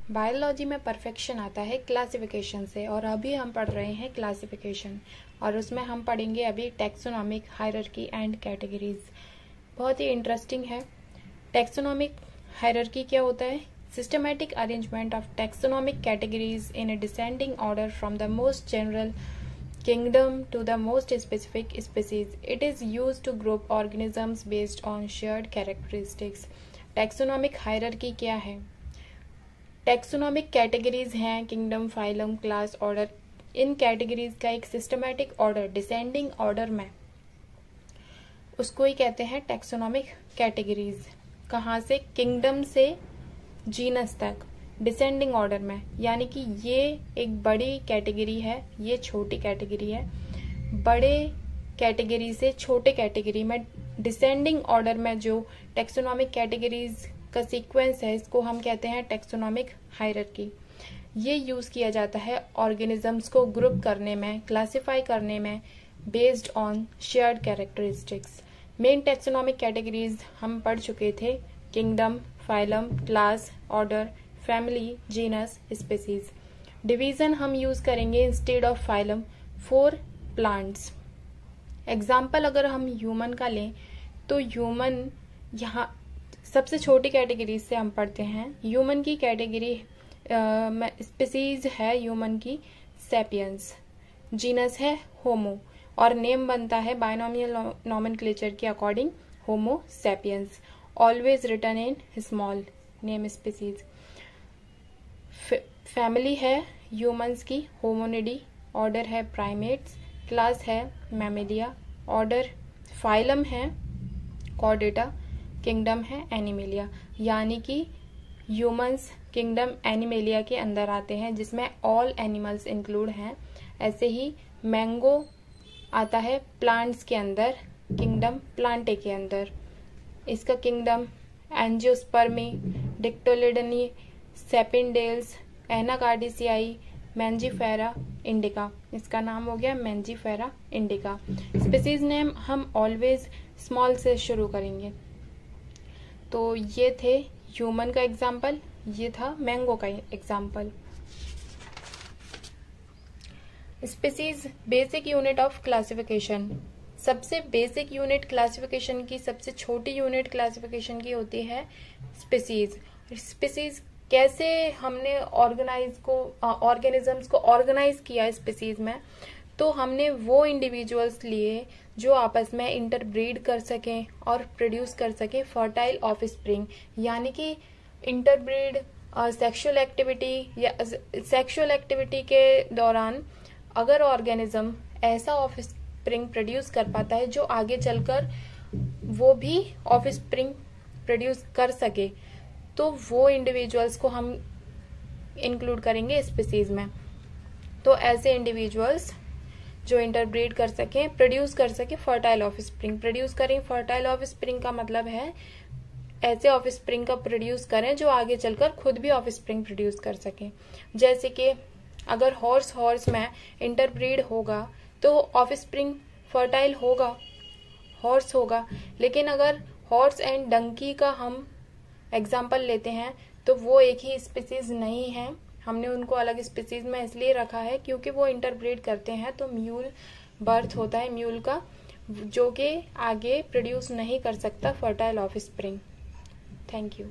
Biology में perfection आता है क्लासिफिकेशन से, और अभी हम पढ़ रहे हैं क्लासिफिकेशन, और उसमें हम पढ़ेंगे अभी टैक्सोनॉमिक हायरार्की एंड कैटेगरीज। बहुत ही इंटरेस्टिंग है। टैक्सोनॉमिक हायरार्की क्या होता है? Systematic arrangement of taxonomic categories in A descending order from the most general kingdom to the most specific species. It is used to group organisms based on shared characteristics. Taxonomic hierarchy क्या है? Taxonomic categories हैं kingdom, phylum, class, order. इन categories का एक systematic order descending order में, उसको ही कहते हैं taxonomic categories. कहाँ से? किंगडम से जीनस तक डिसेंडिंग ऑर्डर में, यानी कि ये एक बड़ी कैटेगरी है, ये छोटी कैटेगरी है। बड़े कैटेगरी से छोटे कैटेगरी में डिसेंडिंग ऑर्डर में जो टैक्सोनॉमिक कैटेगरीज का सीक्वेंस है, इसको हम कहते हैं टैक्सोनॉमिक हायरार्की। ये यूज किया जाता है ऑर्गेनिजम्स को ग्रुप करने में, क्लासिफाई करने में, based on shared characteristics. Main taxonomic categories हम पढ़ चुके थे, kingdom, phylum, class, order, family, genus, species. Division हम यूज करेंगे instead of phylum for plants. Example अगर हम ह्यूमन का लें तो ह्यूमन यहाँ सबसे छोटी कैटेगरी से हम पढ़ते हैं। ह्यूमन की कैटेगरी स्पीसीज है ह्यूमन की सैपियंस, जीनस है होमो, और नेम बनता है बायनोमियल नॉमेनक्लेचर के according homo sapiens, always written in small name species. Family है ह्यूमंस की होमोनिडी, ऑर्डर है प्राइमेट्स, क्लास है मैमेलिया, ऑर्डर फाइलम है कॉर्डेटा, किंगडम है एनिमेलिया। यानी कि ह्यूमंस किंगडम एनिमेलिया के अंदर आते हैं, जिसमें ऑल एनिमल्स इंक्लूड हैं। ऐसे ही मैंगो आता है प्लांट्स के अंदर, किंगडम प्लांटे के अंदर। इसका किंगडम एंजियोस्पर्मी, डिक्टोलिडनी, सेपिनडेल्स, एनाकार्डिसियाई, मैंजीफेरा इंडिका। इसका नाम हो गया मैंजीफेरा इंडिका। स्पीसीज नेम हम ऑलवेज स्मॉल से शुरू करेंगे। तो ये थे ह्यूमन का एग्जाम्पल, ये था मैंगो का example. Species basic unit of classification. सबसे बेसिक यूनिट क्लासिफिकेशन की, सबसे छोटी यूनिट क्लासिफिकेशन की होती है स्पीसीज। स्पीसीज कैसे हमने ऑर्गेनिजम्स को ऑर्गेनाइज किया स्पीसीज में, तो हमने वो इंडिविजुअल्स लिए जो आपस में इंटरब्रीड कर सकें और प्रोड्यूस कर सकें फर्टाइल ऑफस्प्रिंग। यानी कि इंटरब्रीड सेक्सुअल एक्टिविटी के दौरान अगर ऑर्गेनिज्म ऐसा ऑफस्प्रिंग प्रोड्यूस कर पाता है जो आगे चलकर वो भी ऑफस्प्रिंग प्रोड्यूस कर सके, तो वो इंडिविजुअल्स को हम इंक्लूड करेंगे स्पीसीज में। तो ऐसे इंडिविजुअल्स जो इंटरब्रीड कर सके, प्रोड्यूस कर सके फर्टाइल ऑफस्प्रिंग। प्रोड्यूस करें फर्टाइल ऑफस्प्रिंग का मतलब है ऐसे ऑफस्प्रिंग का प्रोड्यूस करें जो आगे चलकर खुद भी ऑफस्प्रिंग प्रोड्यूस कर सके। जैसे कि अगर हॉर्स में इंटरब्रीड होगा तो ऑफस्प्रिंग फर्टाइल होगा, हॉर्स होगा। लेकिन अगर हॉर्स एंड डंकी का हम एग्जाम्पल लेते हैं तो वो एक ही स्पीसीज नहीं है। हमने उनको अलग स्पीसीज में इसलिए रखा है क्योंकि वो इंटरब्रीड करते हैं, तो म्यूल बर्थ होता है म्यूल का, जो कि आगे प्रोड्यूस नहीं कर सकता फर्टाइल ऑफस्प्रिंग। Thank you.